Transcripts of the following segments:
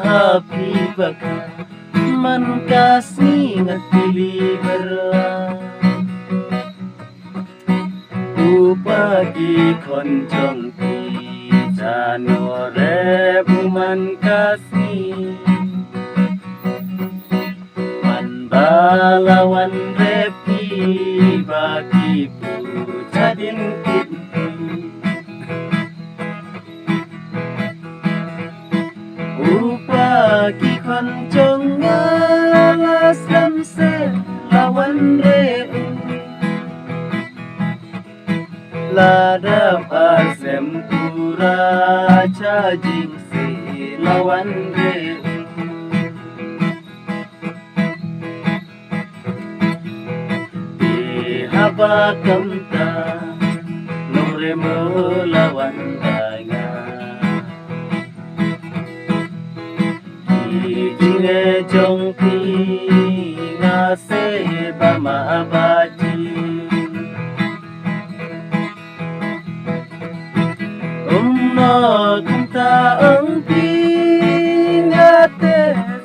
api baka man kasih ngatili berla upagi konjong ti janore buman kasih man balawan repi bagi pujadin kinti upagi konjong ngalas lamse lawan reu ladam asem pura cajing si lawan reu haba kamta nore mo lawan danga jinge jongti ngase bama abaji umno kamta angpi ngate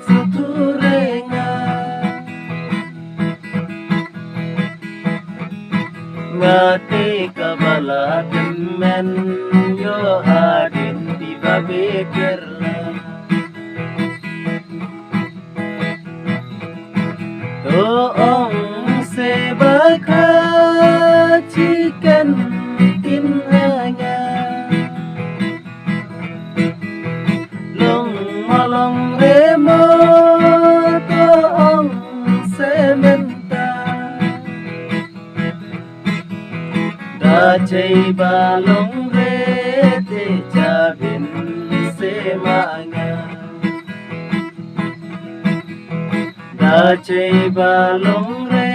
suturenga ngati kabala temen yo hadin di babekerla doong sebaka chicken kinhanya long malong remo doong sementa Dacay balong rete jabin semanya Dacay balong rete